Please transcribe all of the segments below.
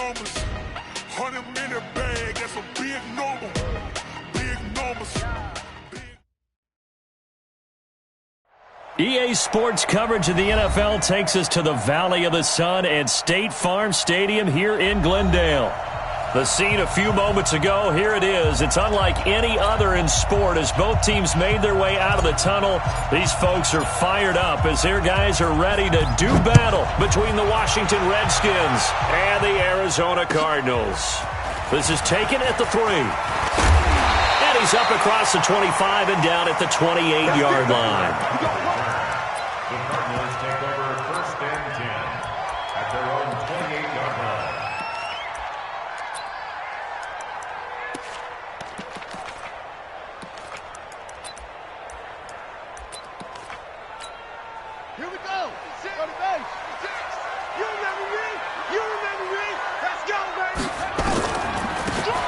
numbers. 100-minute bag, that's a big number. Big numbers. EA Sports coverage of the NFL takes us to the Valley of the Sun at State Farm Stadium here in Glendale. The scene a few moments ago, here it is. It's unlike any other in sport as both teams made their way out of the tunnel. These folks are fired up as their guys are ready to do battle between the Washington Redskins and the Arizona Cardinals. This is taken at the 3. And he's up across the 25 and down at the 28-yard line. The Cardinals take over 1st and 10 at their own 28-yard line. Here we go. Sit on the bench. You remember me? You remember me? Let's go, baby.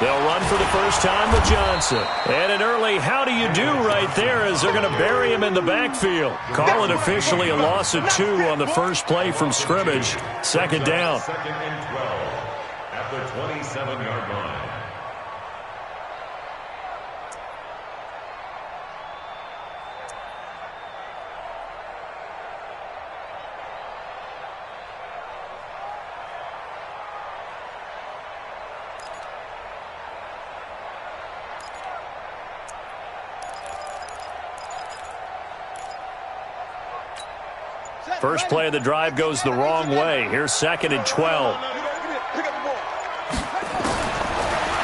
They'll run for the first time with Johnson. And an early how do you do right there as they're going to bury him in the backfield. Call it officially a loss of 2 on the first play from scrimmage. Second down. 2nd and 12 at the 27-yard line. First play of the drive goes the wrong way. Here's 2nd and 12.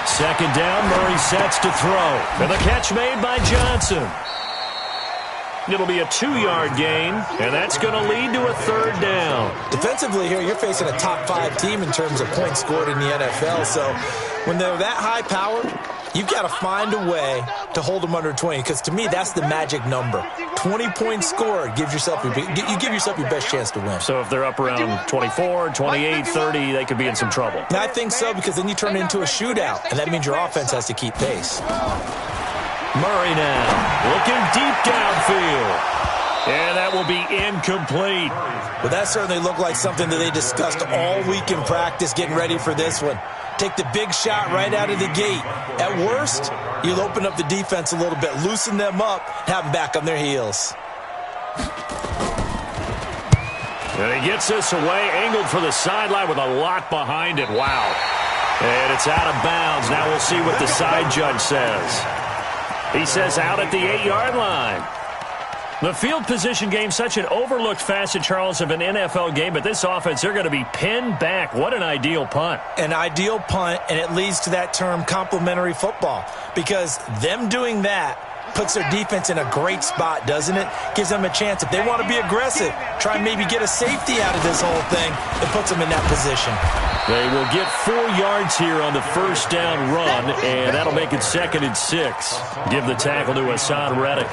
Second down, Murray sets to throw. And the catch made by Johnson. It'll be a 2-yard gain, and that's going to lead to a 3rd down. Defensively here, you're facing a top 5 team in terms of points scored in the NFL. So when they're that high powered, you've got to find a way to hold them under 20, because to me, that's the magic number. 20 points scored, you give yourself your best chance to win. So if they're up around 24, 28, 30, they could be in some trouble. And I think so, because then you turn it into a shootout, and that means your offense has to keep pace. Murray now looking deep downfield. And that will be incomplete. Well, that certainly looked like something that they discussed all week in practice getting ready for this one. Take the big shot right out of the gate. At worst, you'll open up the defense a little bit, loosen them up, have them back on their heels. And he gets this away, angled for the sideline with a lot behind it. Wow. And it's out of bounds. Now we'll see what the side judge says. He says out at the 8-yard line. The field position game, such an overlooked facet, Charles, of an NFL game, but this offense, they're going to be pinned back. What an ideal punt. An ideal punt, and it leads to that term complementary football, because them doing that puts their defense in a great spot, doesn't it? Gives them a chance. If they want to be aggressive, try and maybe get a safety out of this whole thing, it puts them in that position. They will get 4 yards here on the first down run, and that'll make it 2nd and 6. Give the tackle to Hassan Reddick.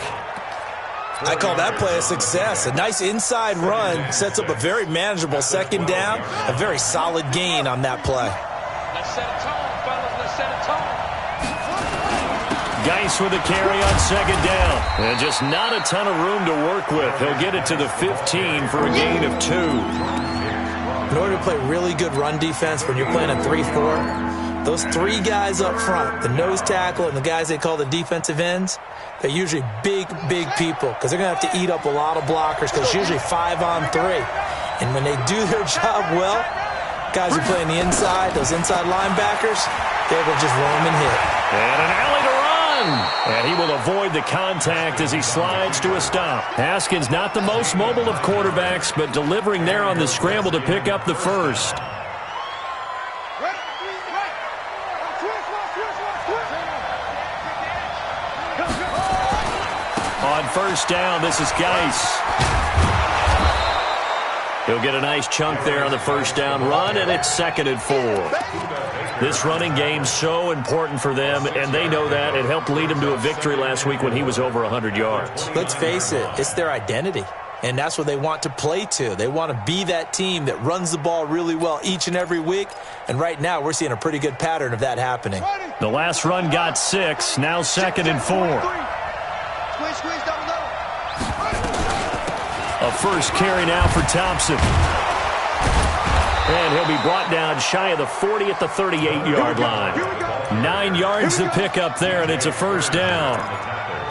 I call that play a success. A nice inside run sets up a very manageable 2nd down, a very solid gain on that play. Let's set a tone, fellas. Let's set a tone. Geis with a carry on 2nd down. And just not a ton of room to work with. He'll get it to the 15 for a gain of 2. In order to play really good run defense when you're playing a 3-4, those 3 guys up front, the nose tackle and the guys they call the defensive ends, they're usually big, big people, because they're going to have to eat up a lot of blockers, because it's usually 5-on-3. And when they do their job well, guys who play on the inside, those inside linebackers, they're able to just roam and hit. And an alley to run. And he will avoid the contact as he slides to a stop. Haskins not the most mobile of quarterbacks, but delivering there on the scramble to pick up the first. On first down, this is Geis. He'll get a nice chunk there on the first down run, and it's 2nd and 4. This running game's so important for them, and they know that. It helped lead them to a victory last week when he was over 100 yards. Let's face it, it's their identity, and that's what they want to play to. They want to be that team that runs the ball really well each and every week, and right now we're seeing a pretty good pattern of that happening. The last run got 6, now 2nd and 4. A first carry now for Thompson. And he'll be brought down shy of the 40 at the 38-yard line. 9 yards to pick up there, and it's a first down.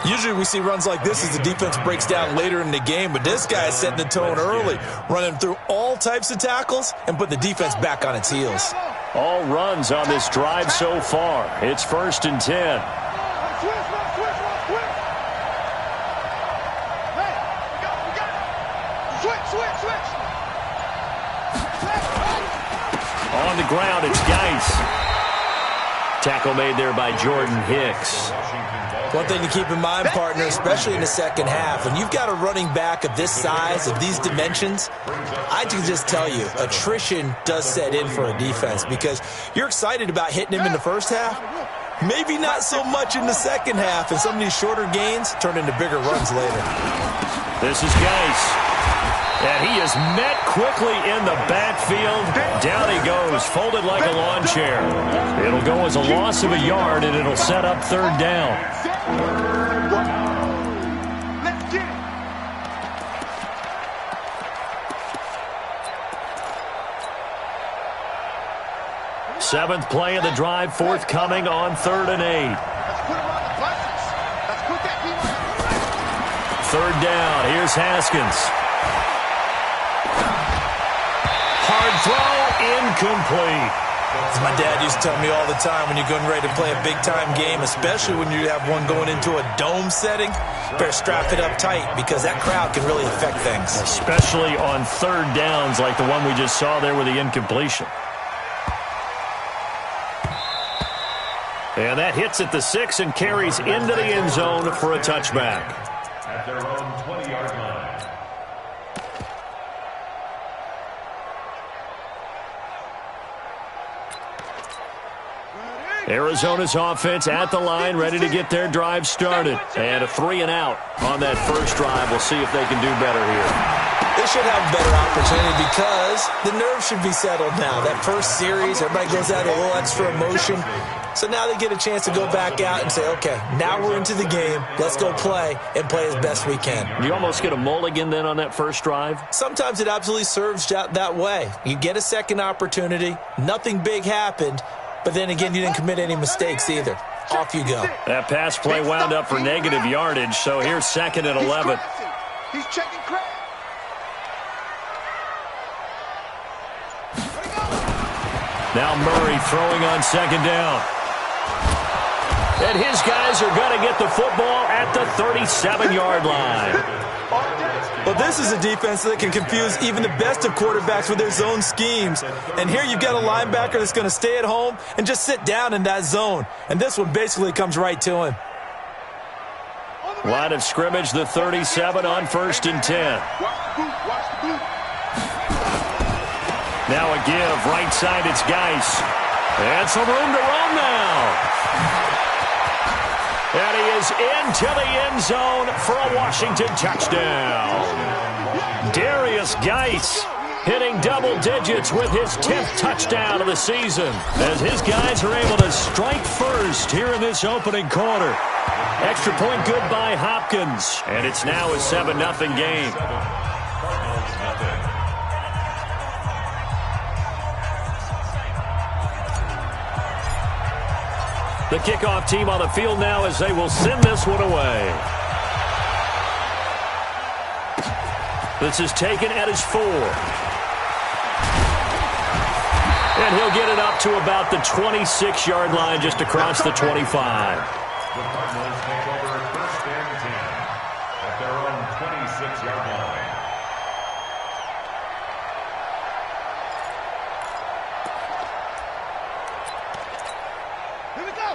Usually we see runs like this as the defense breaks down later in the game, but this guy is setting the tone early, running through all types of tackles and put the defense back on its heels. All runs on this drive so far. It's 1st and 10. On the ground, it's Geis. Tackle made there by Jordan Hicks. One thing to keep in mind, partner, especially in the second half, when you've got a running back of this size, of these dimensions, I can just tell you, attrition does set in for a defense because you're excited about hitting him in the first half. Maybe not so much in the second half, and some of these shorter gains turn into bigger runs later. This is Geis. And he is met quickly in the backfield. Down he goes, folded like a lawn chair. It'll go as a loss of a yard, and it'll set up 3rd down. Let's get it. Seventh play of the drive, forthcoming on 3rd and 8. Let's put him on the buses. Let's put that team on the 3rd down, here's Haskins. Hard throw, incomplete. As my dad used to tell me all the time, when you're getting ready to play a big-time game, especially when you have one going into a dome setting, better strap it up tight because that crowd can really affect things. Especially on 3rd downs like the one we just saw there with the incompletion. And that hits at the 6 and carries into the end zone for a touchback. At their own 20-yard line. Arizona's offense at the line, ready to get their drive started. And a 3 and out on that first drive. We'll see if they can do better here. They should have a better opportunity because the nerves should be settled now. That first series, everybody goes out a little extra emotion. So now they get a chance to go back out and say, okay, now we're into the game. Let's go play and play as best we can. You almost get a mulligan then on that first drive? Sometimes it absolutely serves that way. You get a second opportunity. Nothing big happened. But then again, you didn't commit any mistakes either. Off you go. That pass play wound up for negative yardage, so here's 2nd and 11. He's checking crap. Now Murray throwing on 2nd down. And his guys are going to get the football at the 37-yard line. Well, this is a defense that can confuse even the best of quarterbacks with their zone schemes. And here you've got a linebacker that's going to stay at home and just sit down in that zone. And this one basically comes right to him. Line of scrimmage, the 37 on 1st and 10. Now a give, right side, it's Geis. And some room to run now. And he is into the end zone for a Washington touchdown. Darius Geis hitting double digits with his 10th touchdown of the season as his guys are able to strike first here in this opening quarter. Extra point good by Hopkins, and it's now a 7-0 game. The kickoff team on the field now as they will send this one away. This is taken at his 4. And he'll get it up to about the 26-yard line just across the 25. The Cardinals take over 1st and 10 at their own 26-yard line.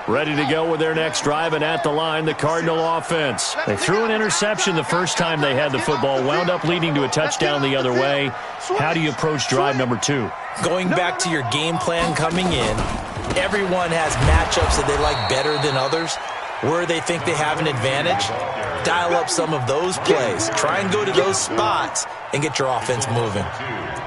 Ready to go with their next drive, and at the line, the Cardinal offense. They threw an interception the first time they had the football, wound up leading to a touchdown the other way. How do you approach drive number 2? Going back to your game plan coming in, everyone has matchups that they like better than others. where they think they have an advantage, dial up some of those plays. Try and go to those spots and get your offense moving.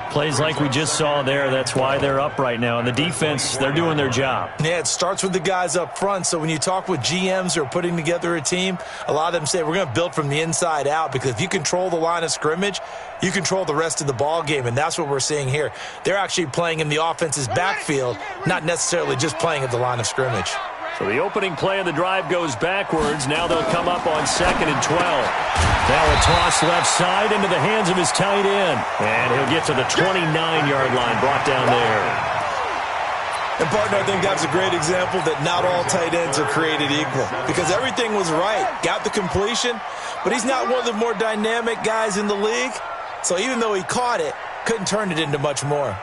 Plays like we just saw there, that's why they're up right now. And the defense, they're doing their job. Yeah, it starts with the guys up front. So when you talk with GMs who are putting together a team, a lot of them say we're going to build from the inside out, because if you control the line of scrimmage, you control the rest of the ball game, and that's what we're seeing here. They're actually playing in the offense's backfield, not necessarily just playing at the line of scrimmage. So the opening play of the drive goes backwards. Now they'll come up on 2nd and 12. Now a toss left side into the hands of his tight end. And he'll get to the 29-yard line, brought down there. And, partner, I think that's a great example that not all tight ends are created equal, because everything was right. Got the completion, but he's not one of the more dynamic guys in the league. So even though he caught it, couldn't turn it into much more.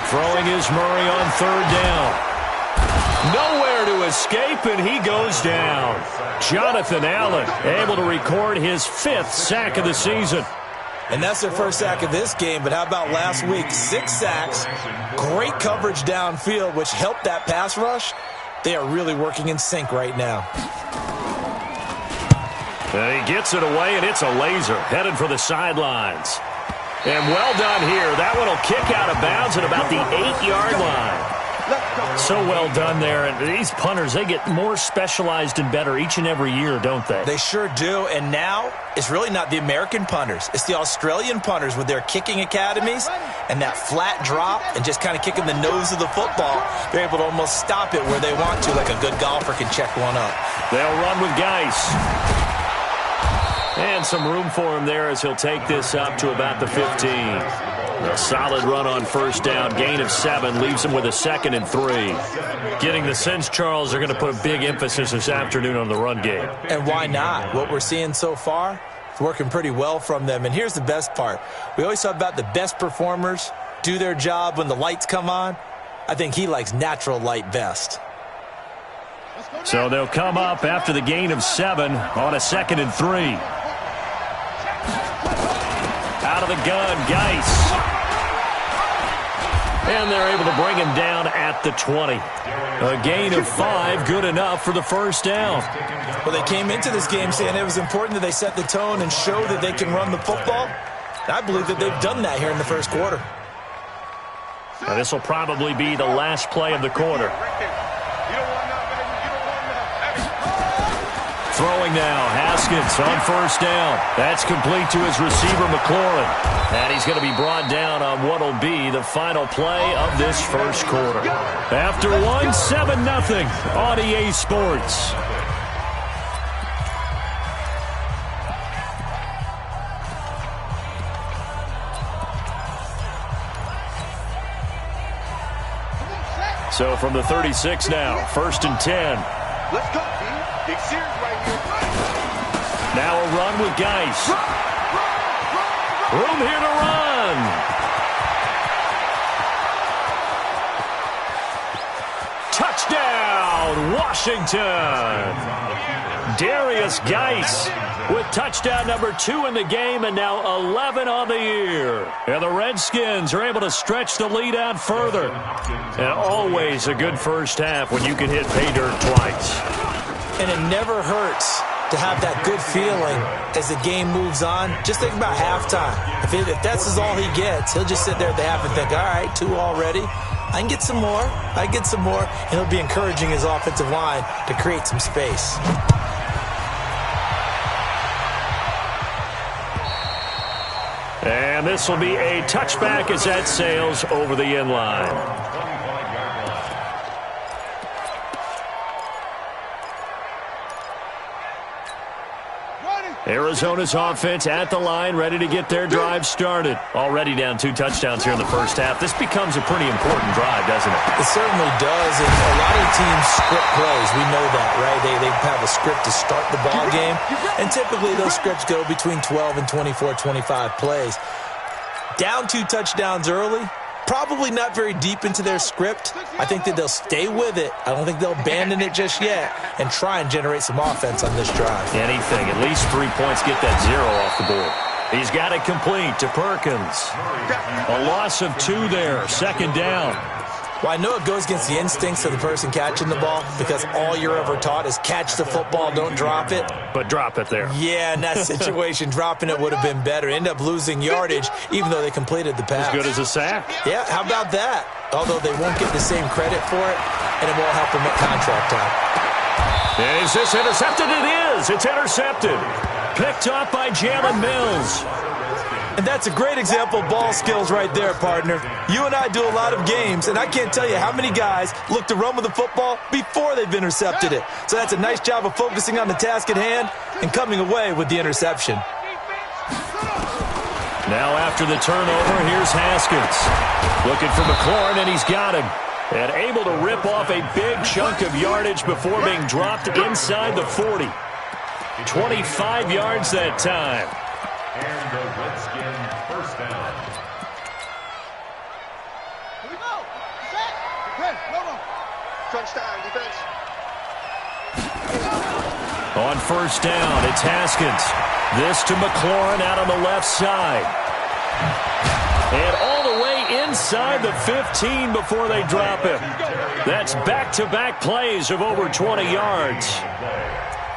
Throwing is Murray on 3rd down. Nowhere to escape, and he goes down. Jonathan Allen able to record his 5th sack of the season. And that's their first sack of this game, but how about last week? 6 sacks, great coverage downfield, which helped that pass rush. They are really working in sync right now. And he gets it away, and it's a laser headed for the sidelines. And well done here. That one will kick out of bounds at about the 8-yard line. So well done there. And these punters, they get more specialized and better each and every year, don't they? They sure do. And now it's really not the American punters. It's the Australian punters with their kicking academies and that flat drop and just kind of kicking the nose of the football. They're able to almost stop it where they want to, like a good golfer can check one up. They'll run with Geis. And some room for him there as he'll take this up to about the 15. A solid run on 1st down. Gain of 7 leaves him with a 2nd and 3. Getting the sense, Charles, they're going to put a big emphasis this afternoon on the run game. And why not? What we're seeing so far is working pretty well from them. And here's the best part. We always talk about the best performers do their job when the lights come on. I think he likes natural light best. So they'll come up after the gain of 7 on a 2nd and 3. Out of the gun, Geis. And they're able to bring him down at the 20. A gain of 5, good enough for the 1st down. Well, they came into this game saying it was important that they set the tone and show that they can run the football. And I believe that they've done that here in the 1st quarter. Now, this will probably be the last play of the quarter. Throwing now, Haskins on 1st down. That's complete to his receiver, McLaurin. And he's going to be brought down on what will be the final play of this 1st quarter. After 1, 7-0 on EA Sports. So from the 36 now, 1st and 10. Let's go, D. Big series right here. Now a run with Geis. Room here to run. Touchdown, Washington. Darius Geis with touchdown number 2 in the game, and now 11 on the year. And the Redskins are able to stretch the lead out further. And always a good 1st half when you can hit pay dirt twice. And it never hurts to have that good feeling as the game moves on. Just think about halftime. If that's all he gets, he'll just sit there at the half and think, all right, 2 already. I can get some more. I can get some more. And he'll be encouraging his offensive line to create some space. And this will be a touchback as that sails over the end line. Arizona's offense at the line, ready to get their drive started. Already down 2 touchdowns here in the 1st half. This becomes a pretty important drive, doesn't it? It certainly does, and a lot of teams script plays. We know that, right? They have a script to start the ball game, and typically those scripts go between 12 and 24, 25 plays. Down 2 touchdowns early, probably not very deep into their script. I think that they'll stay with it. I don't think they'll abandon it just yet and try and generate some offense on this drive. Anything. At least 3 points, get that 0 off the board. He's got it complete to Perkins. A loss of 2 there. 2nd down. Well, I know it goes against the instincts of the person catching the ball because all you're ever taught is catch the football, don't drop it. But drop it there. Yeah, in that situation, dropping it would have been better. End up losing yardage even though they completed the pass. As good as a sack. Yeah, how about that? Although they won't get the same credit for it, and it won't help them at contract time. Is this intercepted? It is. It's intercepted. Picked off by Jalen Mills. And that's a great example of ball skills right there, partner. You and I do a lot of games, and I can't tell you how many guys look to run with the football before they've intercepted it. So that's a nice job of focusing on the task at hand and coming away with the interception. Now after the turnover, here's Haskins. Looking for McLaurin, and he's got him. And able to rip off a big chunk of yardage before being dropped inside the 40. 25 yards that time. And the Redskin first down. Here we go. Set. Okay, no. Touchdown, defense. On first down, it's Haskins. This to McLaurin out on the left side. And all the way inside the 15 before they drop him. That's back-to-back plays of over 20 yards.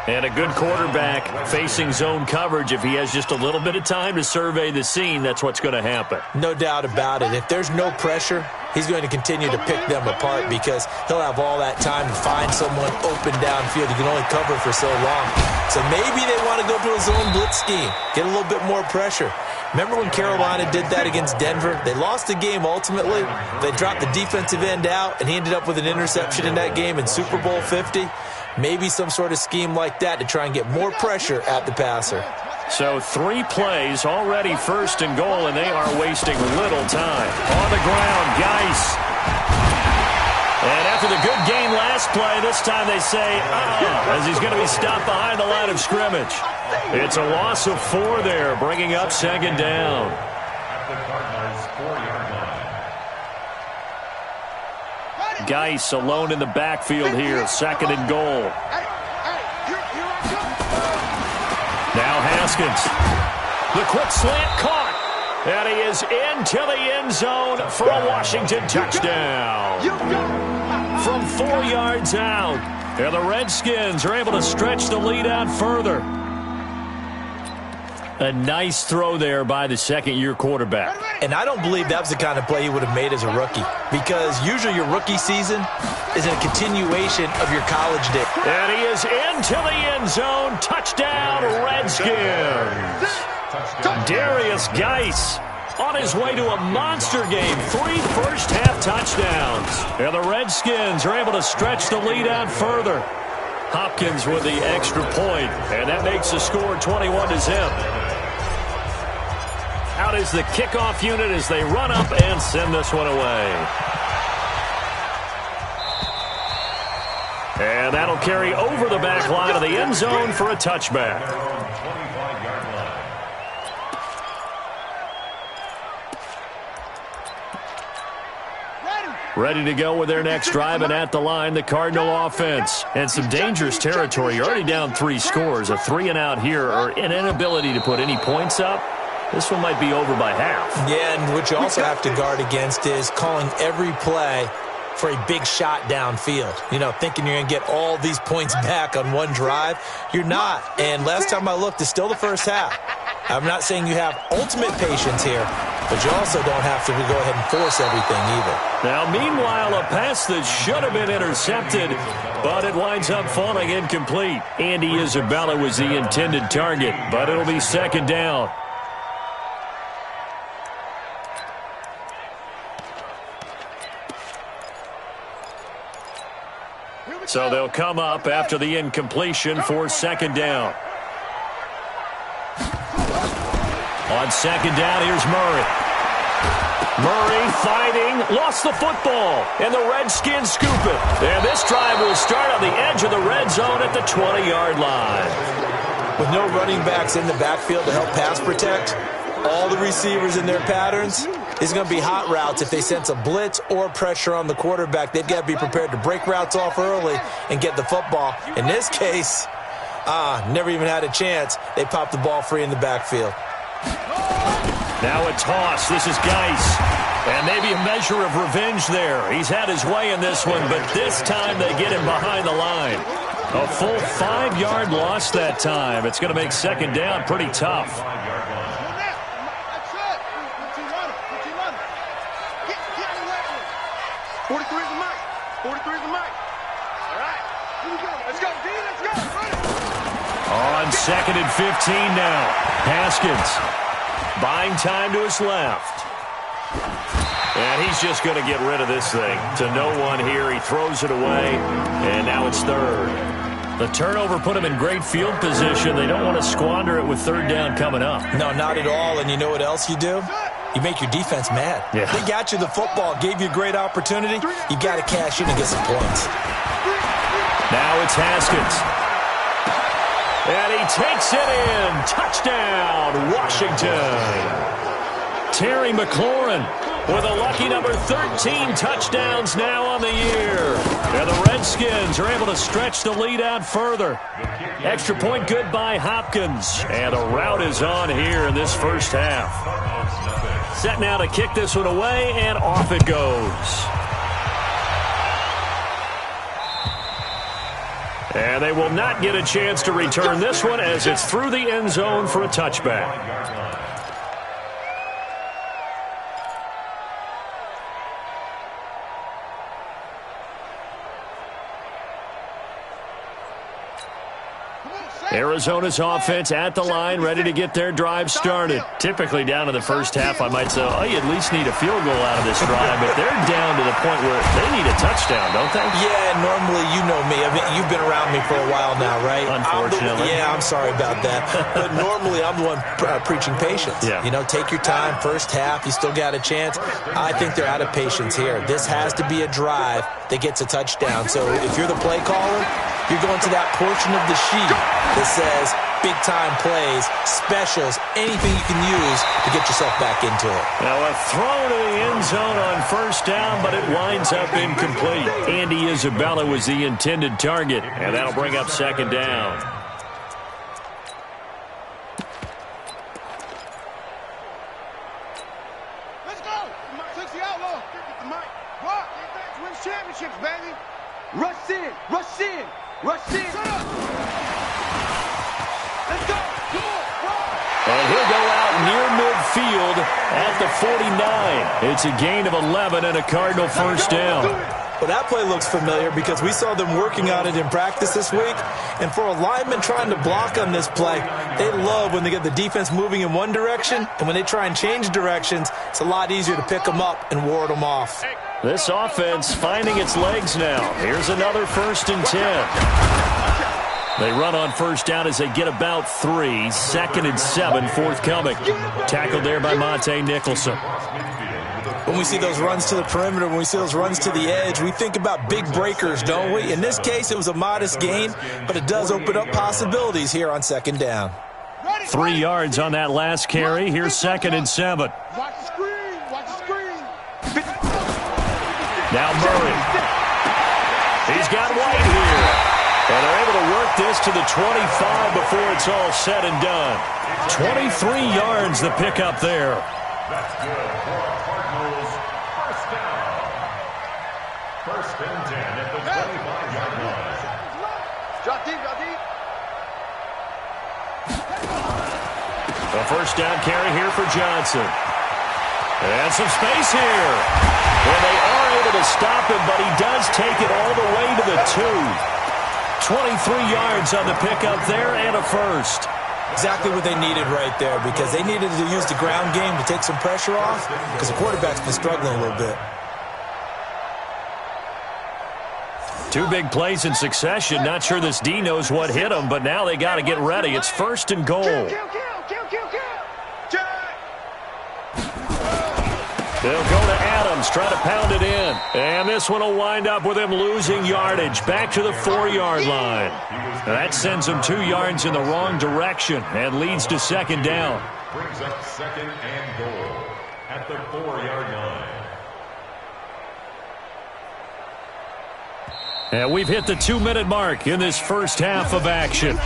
And a good quarterback facing zone coverage. If he has just a little bit of time to survey the scene, that's what's going to happen. No doubt about it. If there's no pressure, he's going to continue to pick them apart because he'll have all that time to find someone open downfield. He can only cover for so long. So maybe they want to go to a zone blitz scheme, get a little bit more pressure. Remember when Carolina did that against Denver? They lost the game ultimately. They dropped the defensive end out, and he ended up with an interception in that game in Super Bowl 50. Maybe some sort of scheme like that to try and get more pressure at the passer. So 3 plays, already first and goal, and they are wasting little time. On the ground, Geis. And after the good gain last play, this time they say, as he's going to be stopped behind the line of scrimmage. It's a loss of 4 there, bringing up second down. At the Cardinals' 4-yard line. Geis alone in the backfield here, second and goal. Now Haskins. The quick slant caught. And he is into the end zone for a Washington touchdown. From 4 yards out. And the Redskins are able to stretch the lead out further. A nice throw there by the second-year quarterback. And I don't believe that was the kind of play he would have made as a rookie because usually your rookie season is a continuation of your college day. And he is into the end zone. Touchdown, Redskins. Darius Geis on his way to a monster game. 3 first-half touchdowns. And the Redskins are able to stretch the lead out further. Hopkins with the extra point, and that makes the score 21-0. Out is the kickoff unit as they run up and send this one away. And that'll carry over the back line of the end zone for a touchback. Ready to go with their next drive, and at the line, the Cardinal offense. And some dangerous territory. You're already down 3 scores. A 3-and-out here, or an inability to put any points up. This one might be over by half. Yeah, and what you also have to guard against is calling every play for a big shot downfield. You know, thinking you're going to get all these points back on one drive. You're not. And last time I looked, it's still the first half. I'm not saying you have ultimate patience here, but you also don't have to go ahead and force everything either. Now, meanwhile, a pass that should have been intercepted, but it winds up falling incomplete. Andy Isabella was the intended target, but it'll be second down. So they'll come up after the incompletion for second down. On second down, here's Murray. Murray fighting, lost the football, and the Redskins scoop it. And this drive will start on the edge of the red zone at the 20-yard line. With no running backs in the backfield to help pass protect, all the receivers in their patterns, it's going to be hot routes. If they sense a blitz or pressure on the quarterback, they've got to be prepared to break routes off early and get the football. In this case, never even had a chance. They popped the ball free in the backfield. Now a toss. This is Geis. And maybe a measure of revenge there. He's had his way in this one, but this time they get him behind the line. A full 5-yard loss that time. It's going to make second down pretty tough. 43 is the mic. 43 is the mic. All right. Here we go. Let's go, D. Let's go. Run it. On second and 15 now. Haskins buying time to his left. And he's just going to get rid of this thing. To no one here. He throws it away. And now it's third. The turnover put him in great field position. They don't want to squander it with third down coming up. No, not at all. And you know what else you do? You make your defense mad. Yeah. They got you the football, gave you a great opportunity. You got to cash in and get some points. Now it's Haskins. And he takes it in. Touchdown, Washington. Terry McLaurin with a lucky number 13 touchdowns now on the year. And the Redskins are able to stretch the lead out further. Extra point good by Hopkins. And a rout is on here in this first half. Set now to kick this one away, and off it goes. And they will not get a chance to return this one as it's through the end zone for a touchback. Arizona's offense at the line, ready to get their drive started. Typically down to the first half, I might say, oh, you at least need a field goal out of this drive, but they're down to the point where they need a touchdown, don't they? Yeah, normally, you know me. I mean, you've been around me for a while now, right? Unfortunately. I'm sorry about that. But normally, I'm the one preaching patience. Yeah. You know, take your time. First half, you still got a chance. I think they're out of patience here. This has to be a drive that gets a touchdown. So if you're the play caller, you're going to that portion of the sheet that says big-time plays, specials, anything you can use to get yourself back into it. Now a throw to the end zone on first down, but it winds up incomplete. Andy Isabella was the intended target, and that'll bring up second down. Let's go. Takes the outlaw. Get the mic. Rock. Defense wins championships, baby. Rush in. Rush in. Rush in. Shut up. Let's go. Come on. And he'll go out near midfield at the 49. It's a gain of 11 and a Cardinal first down. Well, that play looks familiar because we saw them working on it in practice this week. And for a lineman trying to block on this play, they love when they get the defense moving in one direction. And when they try and change directions, it's a lot easier to pick them up and ward them off. This offense finding its legs now. Here's another 1st and 10. They run on first down as they get about 3. 2nd and 7 forthcoming. Tackled there by Monte Nicholson. When we see those runs to the perimeter, when we see those runs to the edge, we think about big breakers, don't we? In this case, it was a modest gain, but it does open up possibilities here on second down. 3 yards on that last carry. Here's 2nd and 7. Watch the screen. Watch the screen. Now Murray. He's got White here. And they're able to work this to the 25 before it's all said and done. 23 yards the pickup there. That's good for Cardinals. First down. 1st and 10 at the 25-yard line. Drop deep, drop deep. A first down carry here for Johnson. And some space here. Well, they are able to stop him, but he does take it all the way to the 2. 23 yards on the pickup there and a first. Exactly what they needed right there because they needed to use the ground game to take some pressure off because the quarterback's been struggling a little bit. 2 big plays in succession. Not sure this D knows what hit him, but now they got to get ready. It's 1st and goal. Kill. They'll go to Adams, try to pound it in. And this one will wind up with him losing yardage back to the 4-yard line. That sends him 2 yards in the wrong direction and leads to second down. Brings up 2nd and goal at the 4-yard line. And we've hit the 2-minute mark in this first half of action.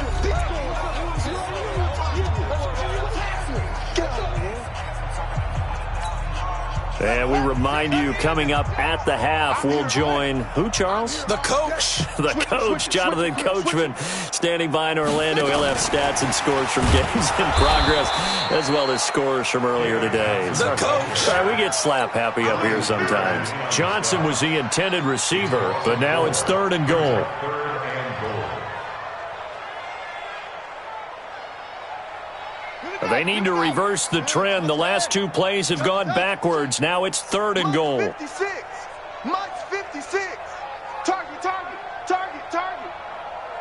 And we remind you, coming up at the half, we'll join who, Charles? The coach. The coach, Jonathan Coachman, standing by in Orlando. He'll have stats and scores from games in progress, as well as scores from earlier today. The coach. All right, we get slap happy up here sometimes. Johnson was the intended receiver, but now it's 3rd and goal. They need to reverse the trend. The last 2 plays have gone backwards. Now it's 3rd and goal. 56. Mike's 56. Target.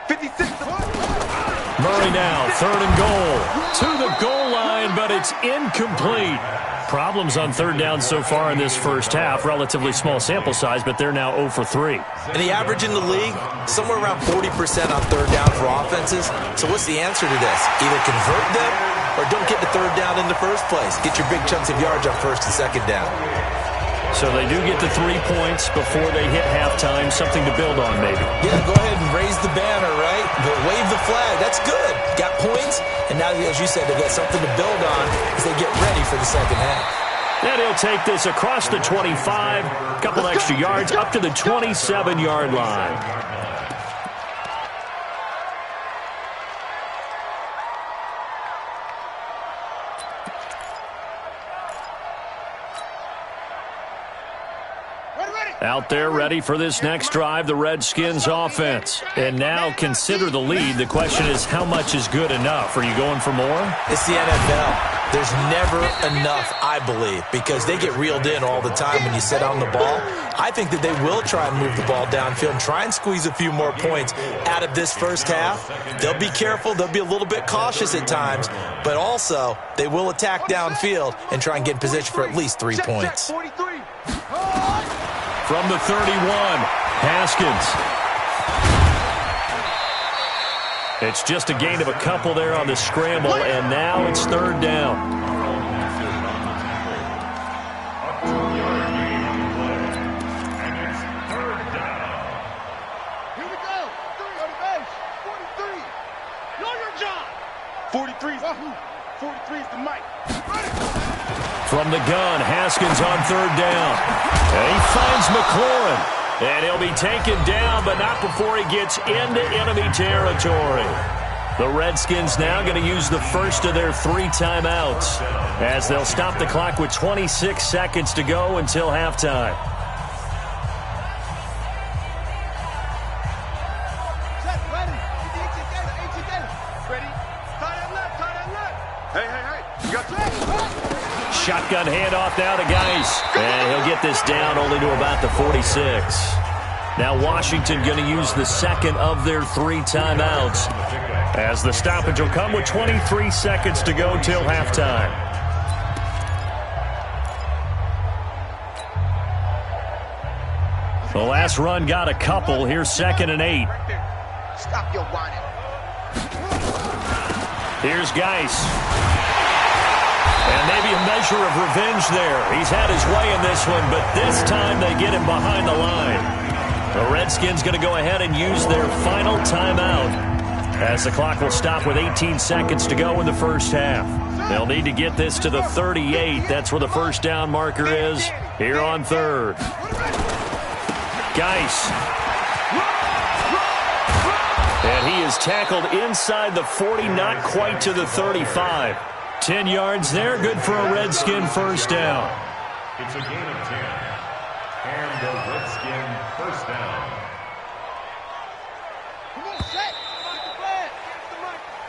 56. Murray now, 3rd and goal. To the goal line, but it's incomplete. Problems on 3rd down so far in this first half. Relatively small sample size, but they're now 0 for 3. And the average in the league, somewhere around 40% on 3rd down for offenses. So what's the answer to this? Either convert them or don't get the 3rd down in the first place. Get your big chunks of yards on 1st and 2nd down. So they do get the 3 points before they hit halftime. Something to build on, maybe. Yeah, go ahead and raise the banner, right? But wave the flag. That's good. Got points, and now, as you said, they got something to build on as they get ready for the second half. And he'll take this across the 25, a couple extra yards, up to the 27-yard line. Out there ready for this next drive, the Redskins offense. And now consider the lead. The question is, how much is good enough? Are you going for more? It's the NFL. There's never enough, I believe, because they get reeled in all the time when you sit on the ball. I think that they will try and move the ball downfield and try and squeeze a few more points out of this first half. They'll be careful. They'll be a little bit cautious at times, but also they will attack downfield and try and get in position for at least 3 points. 43. From the 31, Haskins. It's just a gain of a couple there on the scramble, and now it's 3rd down. Here we go. 43 is the mic. From the gun, Haskins on 3rd down. And he finds McLaurin. And he'll be taken down, but not before he gets into enemy territory. The Redskins now going to use the first of their 3 timeouts as they'll stop the clock with 26 seconds to go until halftime. Shotgun handoff now to Geis. And he'll get this down only to about the 46. Now Washington going to use the second of their 3 timeouts as the stoppage will come with 23 seconds to go till halftime. The last run got a couple. Here's 2nd and 8. Stop your whining. Here's Geis. And maybe a measure of revenge there. He's had his way in this one, but this time they get him behind the line. The Redskins going to go ahead and use their final timeout as the clock will stop with 18 seconds to go in the first half. They'll need to get this to the 38. That's where the first down marker is here on 3rd. Geis. And he is tackled inside the 40, not quite to the 35. 10 yards there, good for a Redskin first down. It's a gain of 10. And the Redskin first down.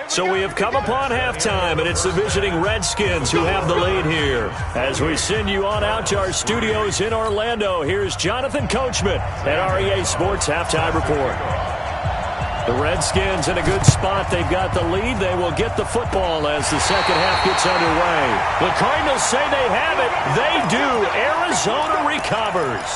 So we have come upon halftime, and it's the visiting Redskins who have the lead here. As we send you on out to our studios in Orlando, here's Jonathan Coachman at REA Sports Halftime Report. The Redskins in a good spot. They've got the lead. They will get the football as the second half gets underway. The Cardinals say they have it. They do. Arizona recovers.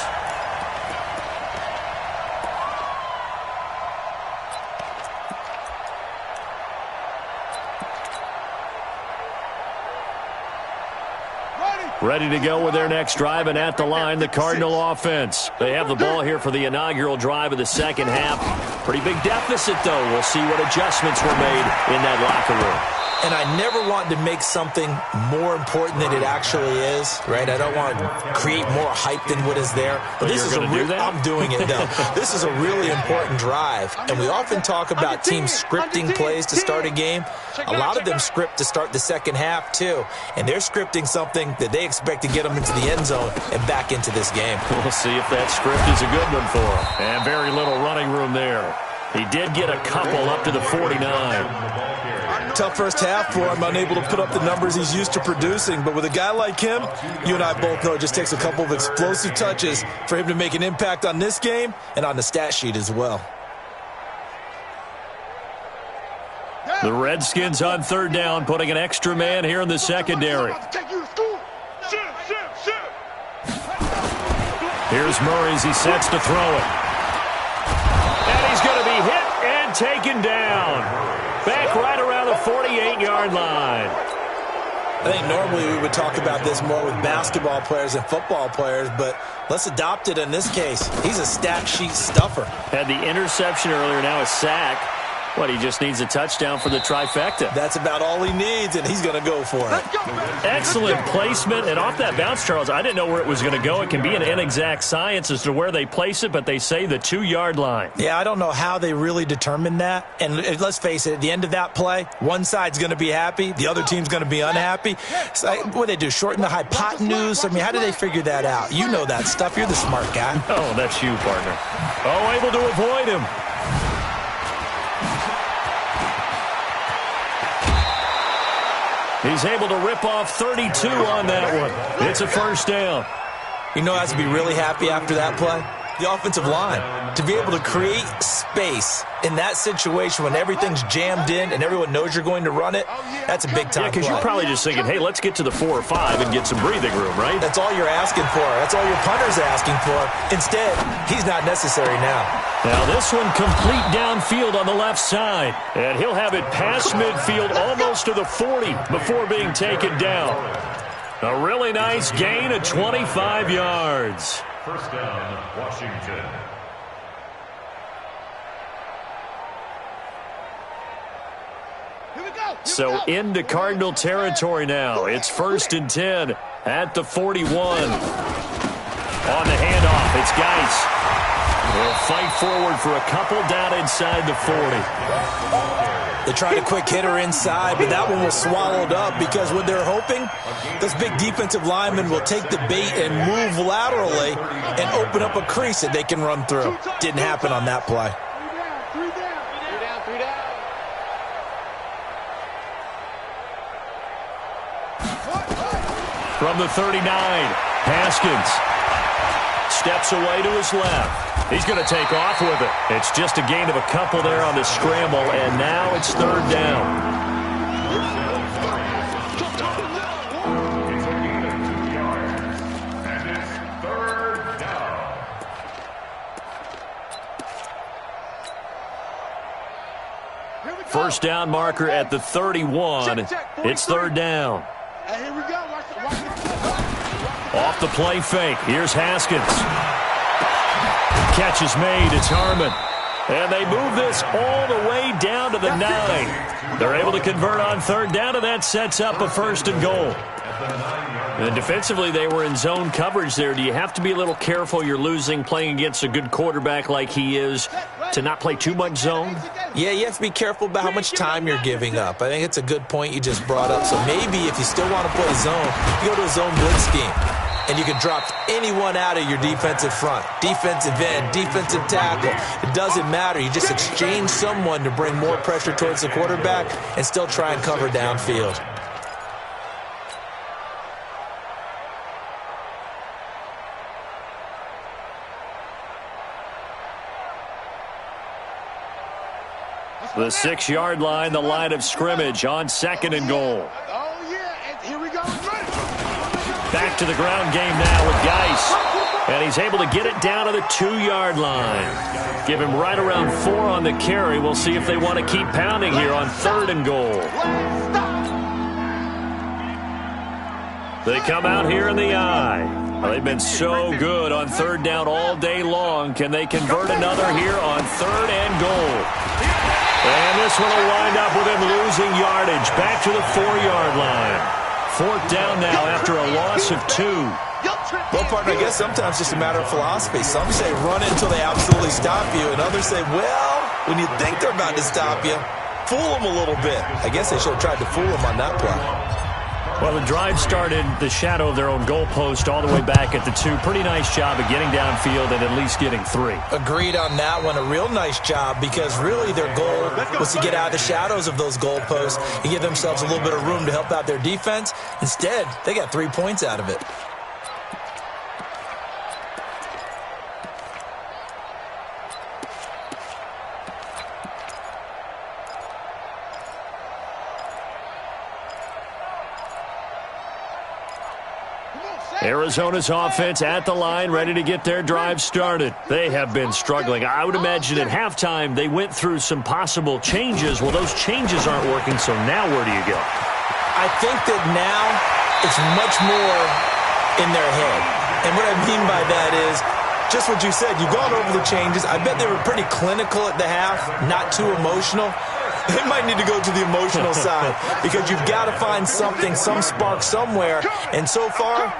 Ready to go with their next drive, and at the line, the Cardinal offense. They have the ball here for the inaugural drive of the second half. Pretty big deficit, though. We'll see what adjustments were made in that locker room. And I never want to make something more important than it actually is, right? I don't want to create more hype than what is there. But this is I'm doing it, though. This is a really important drive. And we often talk about teams scripting plays to start a game. A lot of them script to start the second half, too. And they're scripting something that they expect to get them into the end zone and back into this game. We'll see if that script is a good one for them. And very little running room there. He did get a couple up to the 49. Tough first half for him, unable to put up the numbers he's used to producing. But with a guy like him, you and I both know it just takes a couple of explosive touches for him to make an impact on this game and on the stat sheet as well. The Redskins on third down, putting an extra man here in the secondary. Here's Murray as he sets to throw it. And he's going to be hit and taken down. Back right around the 48-yard line. I think normally we would talk about this more with basketball players and football players, but let's adopt it in this case. He's a stat sheet stuffer. Had the interception earlier, now a sack. What, he just needs a touchdown for the trifecta. That's about all he needs, and he's going to go for it. Excellent placement, and off that bounce, Charles, I didn't know where it was going to go. It can be an inexact science as to where they place it, but they say the 2-yard line. Yeah, I don't know how they really determined that. And let's face it, at the end of that play, one side's going to be happy, the other team's going to be unhappy. So, what do they do, shorten the hypotenuse? I mean, how do they figure that out? You know that stuff. You're the smart guy. Oh, that's you, partner. Oh, able to avoid him. He's able to rip off 32 on that one. It's a first down. You know, has to be really happy after that play. The offensive line, to be able to create space in that situation when everything's jammed in and everyone knows you're going to run it, that's a big-time play. Because you're probably just thinking, hey, let's get to the 4 or 5 and get some breathing room, right? That's all you're asking for. That's all your punter's asking for. Instead, he's not necessary now. Now this one complete downfield on the left side. And he'll have it past midfield almost to the 40 before being taken down. A really nice gain of 25 yards. First down, Washington. So into Cardinal territory now. It's 1st and 10 at the 41. On the handoff, it's Geis. They'll fight forward for a couple down inside the 40. They tried a quick hitter inside, but that one was swallowed up because what they're hoping, those big defensive linemen will take the bait and move laterally and open up a crease that they can run through. Didn't happen on that play. From the 39, Haskins steps away to his left. He's going to take off with it. It's just a gain of a couple there on the scramble, and now it's 3rd down. It's a gain of 2 yards, and it's 3rd down. First down marker at the 31. It's 3rd down. Here we go. Off the play fake. Here's Haskins. Catch is made. It's Harmon. And they move this all the way down to the 9. They're able to convert on 3rd down, and that sets up a 1st and goal. And defensively, they were in zone coverage there. Do you have to be a little careful? You're losing playing against a good quarterback like he is to not play too much zone? Yeah, you have to be careful about how much time you're giving up. I think it's a good point you just brought up. So maybe if you still want to play zone, you go to a zone blitz scheme. And you can drop anyone out of your defensive front. Defensive end, defensive tackle. It doesn't matter. You just exchange someone to bring more pressure towards the quarterback and still try and cover downfield. The 6-yard line, the line of scrimmage on 2nd and goal. Oh, yeah, and here we go. Back to the ground game now with Geis. And he's able to get it down to the 2-yard line. Give him right around 4 on the carry. We'll see if they want to keep pounding here on 3rd and goal. They come out here in the eye. They've been so good on third down all day long. Can they convert another here on third and goal? And this one will wind up with him losing yardage. Back to the 4-yard line. Fourth down now after a loss of 2. Well, partner, I guess sometimes it's just a matter of philosophy. Some say run it until they absolutely stop you, and others say, well, when you think they're about to stop you, fool them a little bit. I guess they should have tried to fool them on that play. Well, the drive started the shadow of their own goalpost all the way back at the 2. Pretty nice job of getting downfield and at least getting 3. Agreed on that one. A real nice job because really their goal was to get out of the shadows of those goalposts and give themselves a little bit of room to help out their defense. Instead, they got 3 points out of it. Arizona's offense at the line, ready to get their drive started. They have been struggling. I would imagine at halftime they went through some possible changes. Well, those changes aren't working, so now where do you go? I think that now it's much more in their head. And what I mean by that is just what you said. You've gone over the changes. I bet they were pretty clinical at the half, not too emotional. They might need to go to the emotional side because you've got to find something, some spark somewhere. And so far,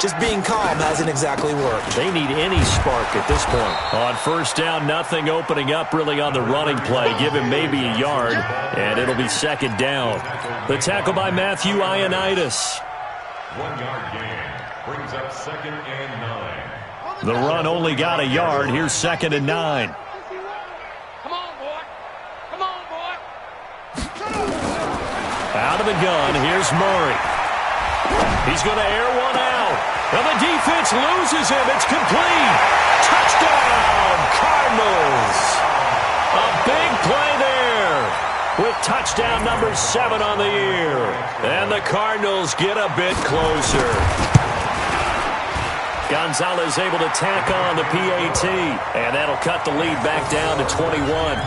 just being calm hasn't exactly worked. They need any spark at this point. On first down, nothing opening up really on the running play. Give him maybe a yard, and it'll be second down. The tackle by Matthew Ioannidis. 1-yard gain brings up 2nd and 9. The run only got a yard. Here's 2nd and 9. Come on, boy. Come on, boy. Out of the gun, here's Murray. He's going to air one out. And the defense loses him. It's complete. Touchdown, Cardinals. A big play there with touchdown number 7 on the year. And the Cardinals get a bit closer. Gonzalez able to tack on the PAT. And that'll cut the lead back down to 21.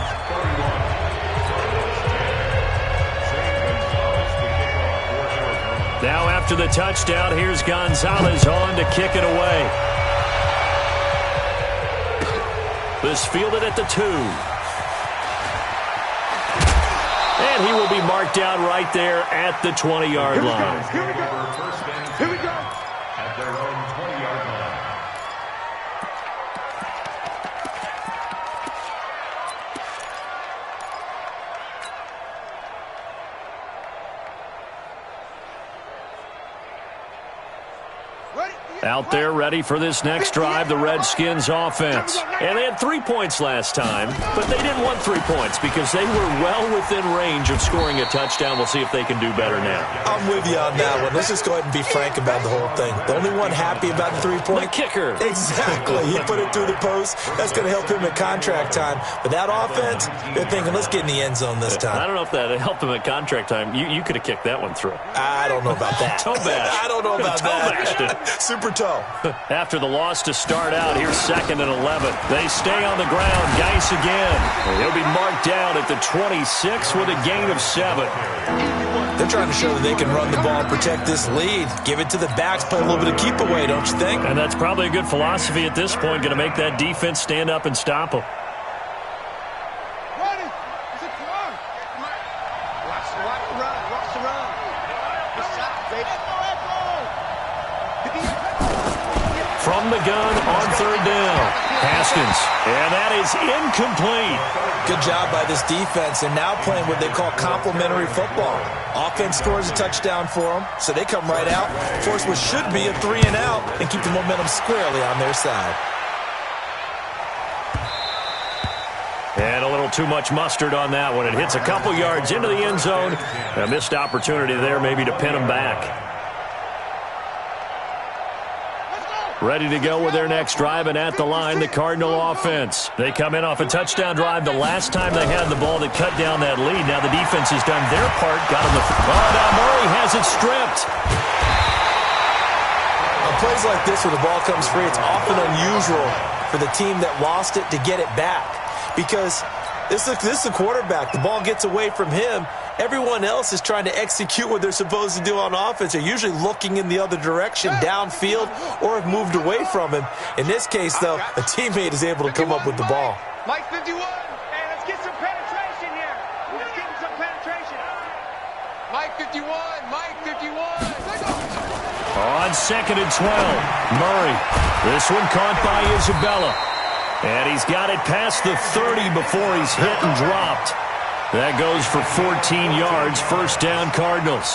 Now after the touchdown, here's Gonzalez on to kick it away. This fielded at the 2. And he will be marked out right there at the 20-yard line. Here we go. Here we go. At their own 20-yard line. Out there ready for this next drive, the Redskins offense. And they had 3 points last time, but they didn't want 3 points because they were well within range of scoring a touchdown. We'll see if they can do better now. I'm with you on that one. Let's just go ahead and be frank about the whole thing. The only one happy about the 3-point? The kicker. Exactly. He put it through the post. That's going to help him at contract time. But that offense, they're thinking, let's get in the end zone this time. I don't know if that helped him at contract time. You could have kicked that one through. I don't know about that. Toe bash. I don't know about that. Super toe. After the loss to start out, here's 2nd and 11. They stay on the ground. Geis again. He'll be marked down at the 26 with a gain of 7. They're trying to show that they can run the ball and protect this lead. Give it to the backs, play a little bit of keep away, don't you think? And that's probably a good philosophy at this point. Going to make that defense stand up and stop them. Ready. Is it time? Watch the run. Watch the run. Good shot, baby. From the gun on third down. Haskins. And that is incomplete. Good job by this defense, and now playing what they call complementary football. Offense scores a touchdown for them, so they come right out, force what should be a 3-and-out, and keep the momentum squarely on their side. And a little too much mustard on that one. It hits a couple yards into the end zone. A missed opportunity there maybe to pin them back. Ready to go with their next drive, and at the line, the Cardinal offense. They come in off a touchdown drive the last time they had the ball that cut down that lead. Now the defense has done their part, got him the... Oh, now Murray has it stripped. On plays like this where the ball comes free, it's often unusual for the team that lost it to get it back. Because this is a quarterback. The ball gets away from him, Everyone else is trying to execute what they're supposed to do on offense. They're usually looking in the other direction, downfield, or have moved away from him. In this case, though, a teammate is able to come up with the ball. Mike 51. Hey, let's get some penetration here. Let's get some penetration. Mike 51. Mike 51. On 2nd and 12, Murray. This one caught by Isabella. And he's got it past the 30 before he's hit and dropped. That goes for 14 yards, first down Cardinals.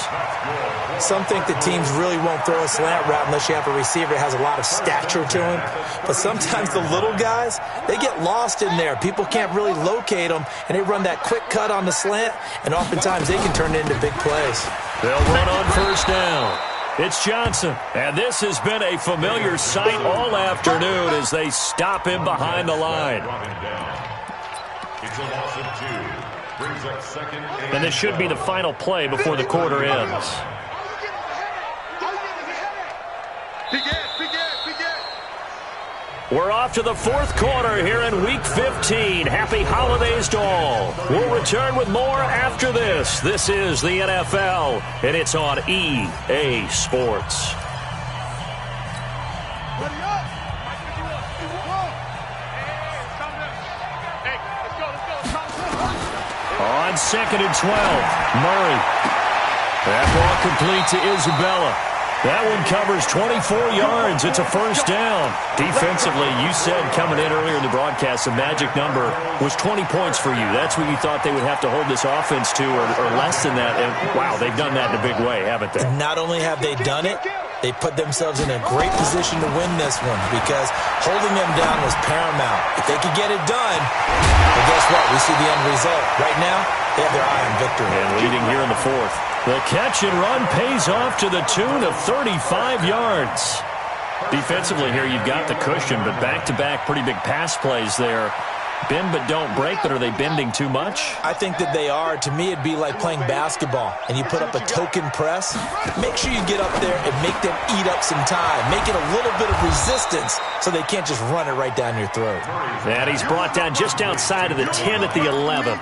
Some think that teams really won't throw a slant route unless you have a receiver that has a lot of stature to him. But sometimes the little guys, they get lost in there. People can't really locate them, and they run that quick cut on the slant, and oftentimes they can turn it into big plays. They'll run on first down. It's Johnson, and this has been a familiar sight all afternoon as they stop him behind the line. It's a loss of 2. Brings up 2nd And this should be the final play before the quarter ends. We're off to the 4th quarter here in Week 15. Happy holidays to all. We'll return with more after this. This is the NFL, and it's on EA Sports. On 2nd and 12, Murray. That ball complete to Isabella. That one covers 24 yards. It's a first down. Defensively, you said coming in earlier in the broadcast, the magic number was 20 points for you. That's what you thought they would have to hold this offense to, or less than that. And, wow, they've done that in a big way, haven't they? Not only have they done it, they put themselves in a great position to win this one because holding them down was paramount. If they could get it done, well, guess what? We see the end result. Right now, they have their eye on victory. And leading here in the 4th. The catch and run pays off to the tune of 35 yards. Defensively here, you've got the cushion, but back-to-back pretty big pass plays there. Bend but don't break, but are they bending too much? I think that they are. To me, it'd be like playing basketball, and you put up a token press. Make sure you get up there and make them eat up some time. Make it a little bit of resistance so they can't just run it right down your throat. And he's brought down just outside of the 10 at the 11.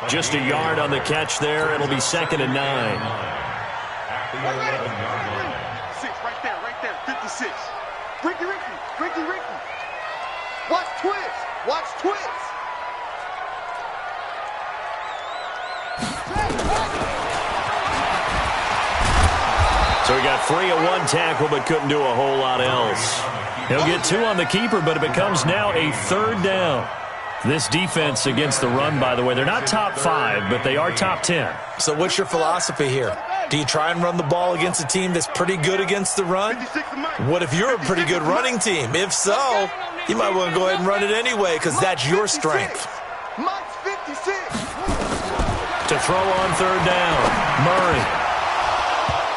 Just a yard on the catch there. It'll be 2nd and 9. At the 11-yard line. 6, right there, 56. Ricky. Watch twist. So he got free of one tackle but couldn't do a whole lot else. He'll get 2 on the keeper, but it becomes now a 3rd down. This defense against the run, by the way, they're not top 5, but they are top 10. So what's your philosophy here? Do you try and run the ball against a team that's pretty good against the run? What if you're a pretty good running team? If so, you might want to go ahead and run it anyway because that's your strength. Mike's 56. To throw on 3rd down, Murray.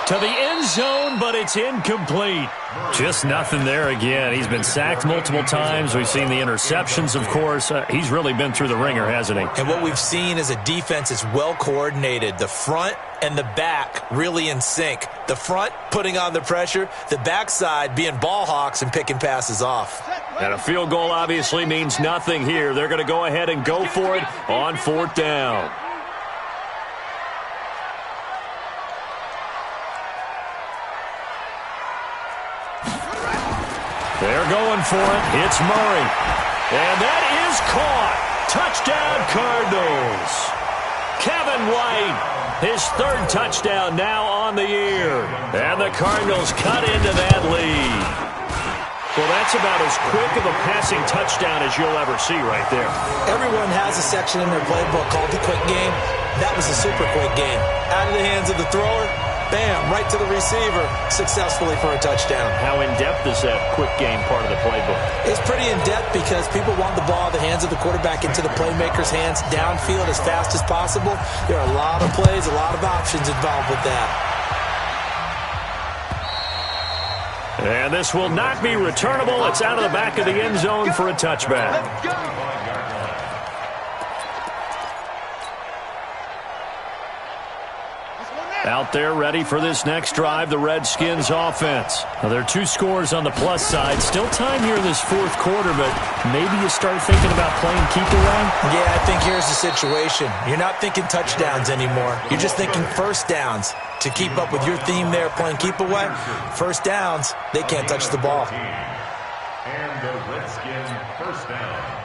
To the end zone, but it's incomplete. Just nothing there again. He's been sacked multiple times. We've seen the interceptions, of course. He's really been through the ringer, hasn't he? And what we've seen is a defense that's well coordinated. The front and the back really in sync. The front putting on the pressure, the backside being ball hawks and picking passes off. And a field goal obviously means nothing here. They're going to go ahead and go for it on 4th down. They're going for it. It's Murray. And that is caught. Touchdown, Cardinals. Kevin White, his 3rd touchdown now on the year. And the Cardinals cut into that lead. Well, that's about as quick of a passing touchdown as you'll ever see right there. Everyone has a section in their playbook called the quick game. That was a super quick game. Out of the hands of the thrower, bam, right to the receiver, successfully for a touchdown. How in-depth is that quick game part of the playbook? It's pretty in-depth because people want the ball in the hands of the quarterback into the playmaker's hands downfield as fast as possible. There are a lot of plays, a lot of options involved with that. And this will not be returnable. It's out of the back of the end zone for a touchback. Let's go. Out there ready for this next drive, the Redskins offense. Now, there are 2 scores on the plus side. Still time here in this fourth quarter, but maybe you start thinking about playing keep away? Yeah, I think here's the situation. You're not thinking touchdowns anymore. You're just thinking first downs. To keep up with your theme there, playing keep away, first downs, they can't touch the ball. And the Redskins first down.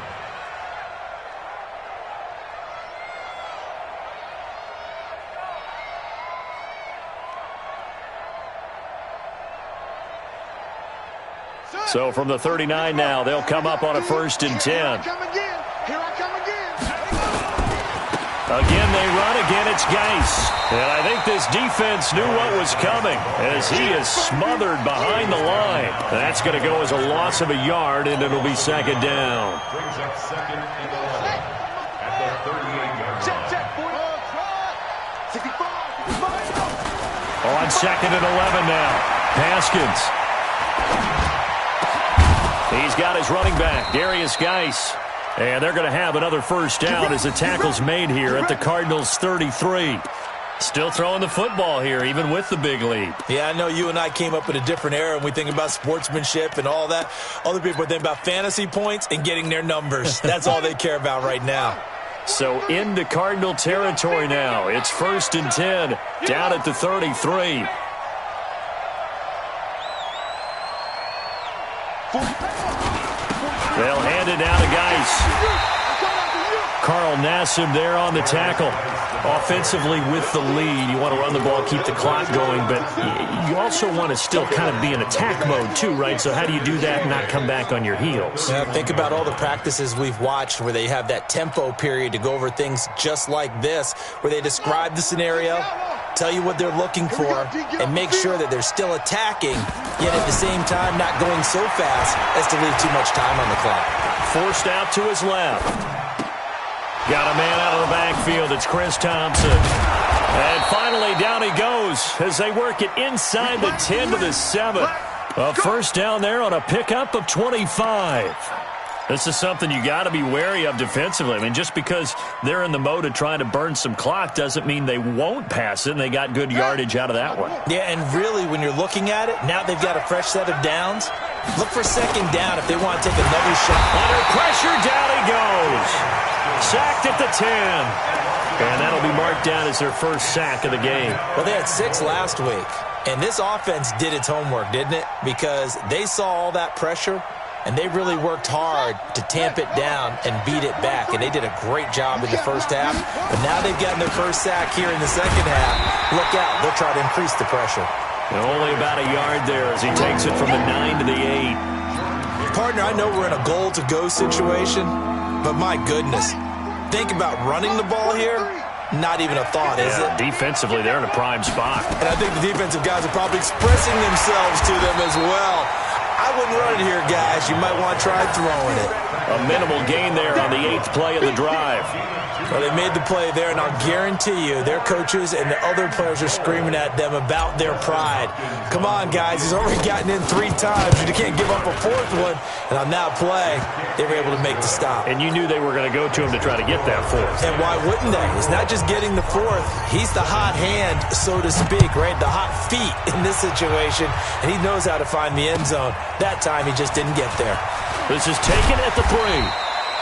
So from the 39 now, they'll come up on a 1st and 10. Here I come again. Again, they run. Again, it's Geis. And I think this defense knew what was coming as he is smothered behind the line. That's going to go as a loss of a yard, and it'll be 2nd down. Brings up 2nd and 11 at the 38-yard line. Check, 65. On 2nd and 11 now. Haskins. He's got his running back, Darius Geis. And they're going to have another first down as the tackle's made here at the Cardinals' 33. Still throwing the football here, even with the big lead. Yeah, I know you and I came up in a different era, and we think about sportsmanship and all that. Other people think about fantasy points and getting their numbers. That's all they care about right now. So into Cardinal territory now. It's 1st and 10, down at the 33. They'll hand it down to Geis. Carl Nassib there on the tackle. Offensively with the lead, you want to run the ball, keep the clock going, but you also want to still kind of be in attack mode too, right? So how do you do that and not come back on your heels? Yeah, think about all the practices we've watched where they have that tempo period to go over things just like this, where they describe the scenario, tell you what they're looking for, and make sure that they're still attacking, yet at the same time not going so fast as to leave too much time on the clock. Forced out to his left. Got a man out of the backfield. It's Chris Thompson. And finally, down he goes as they work it inside the 10 to the 7. A first down there on a pickup of 25. This is something you got to be wary of defensively. I mean, just because they're in the mode of trying to burn some clock doesn't mean they won't pass it, and they got good yardage out of that one. Yeah, and really, when you're looking at it, now they've got a fresh set of downs. Look for 2nd down if they want to take another shot. Under pressure, down he goes. Sacked at the 10. And that'll be marked down as their first sack of the game. Well, they had 6 last week, and this offense did its homework, didn't it? Because they saw all that pressure, and they really worked hard to tamp it down and beat it back. And they did a great job in the first half. But now they've gotten their first sack here in the second half. Look out. They'll try to increase the pressure. And only about a yard there as he takes it from the 9 to the 8. Partner, I know we're in a goal-to-go situation, but my goodness. Think about running the ball here. Not even a thought, is it? Defensively, they're in a prime spot. And I think the defensive guys are probably expressing themselves to them as well. I wouldn't run it here, guys. You might want to try throwing it. A minimal gain there on the 8th play of the drive. Well, they made the play there, and I'll guarantee you their coaches and the other players are screaming at them about their pride. Come on, guys. He's already gotten in 3 times. You can't give up a 4th one. And on that play, they were able to make the stop. And you knew they were going to go to him to try to get that 4th. And why wouldn't they? He's not just getting the 4th. He's the hot hand, so to speak, right? The hot feet in this situation. And he knows how to find the end zone. That time, he just didn't get there. This is taken at the 3.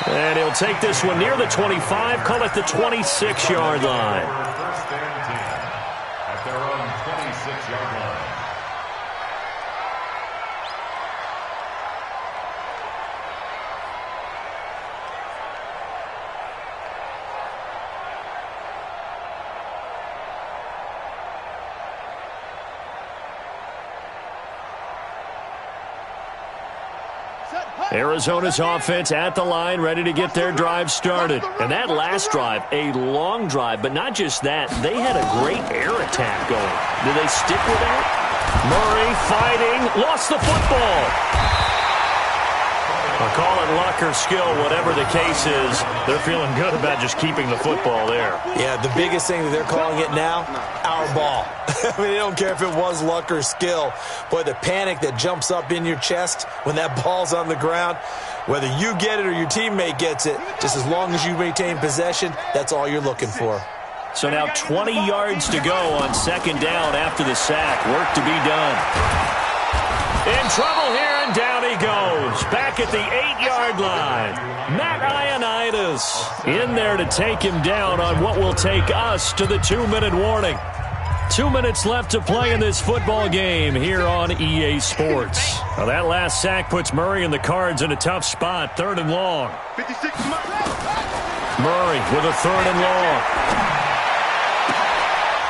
And he'll take this one near the 25, call it the 26-yard line. First and 10 at their own 26-yard line. Arizona's offense at the line, ready to get their drive started. And that last drive, a long drive, but not just that. They had a great air attack going. Do they stick with that? Murray fighting, lost the football. I'll call it luck or skill, whatever the case is. They're feeling good about just keeping the football there. Yeah, the biggest thing that they're calling it now, our ball. I mean, they don't care if it was luck or skill. Boy, the panic that jumps up in your chest when that ball's on the ground, whether you get it or your teammate gets it, just as long as you maintain possession, that's all you're looking for. So now 20 yards to go on second down after the sack. Work to be done. In trouble here, and down he goes. Back at the 8-yard line. Matt Ioannidis in there to take him down on what will take us to the 2-minute warning. 2 minutes left to play in this football game here on EA Sports. Now that last sack puts Murray and the Cards in a tough spot. 3rd and long. 56. Murray with a 3rd and long.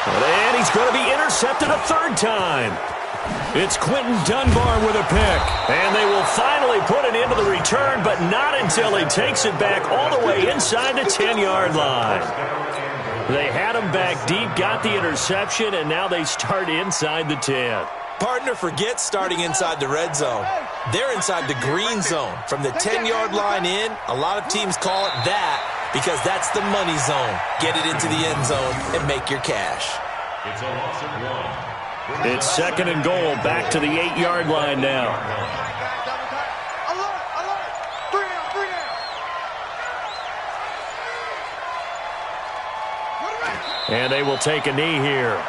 And he's going to be intercepted a 3rd time. It's Quentin Dunbar with a pick. And they will finally put it into the return, but not until he takes it back all the way inside the 10-yard line. They had him back deep, got the interception, and now they start inside the 10. Partner, forget starting inside the red zone. They're inside the green zone. From the 10-yard line in, a lot of teams call it that because that's the money zone. Get it into the end zone and make your cash. It's a loss of 1. It's 2nd and goal, back to the 8-yard line now. Alert, alert. 3 down, 3 down. And they will take a knee here.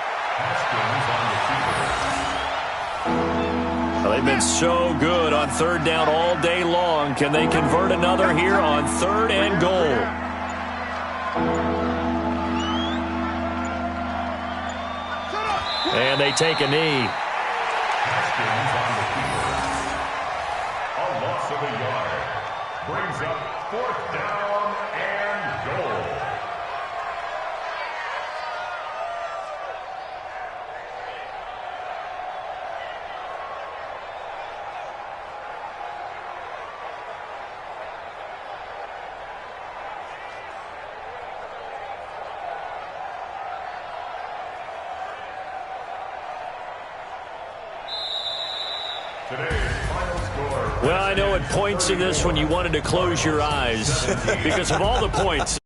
Well, they've been so good on 3rd down all day long. Can they convert another here on 3rd and goal? And they take a knee. A loss of a yard. Brings up 4th down and goal. Well, I know at points in this when you wanted to close your eyes because of all the points.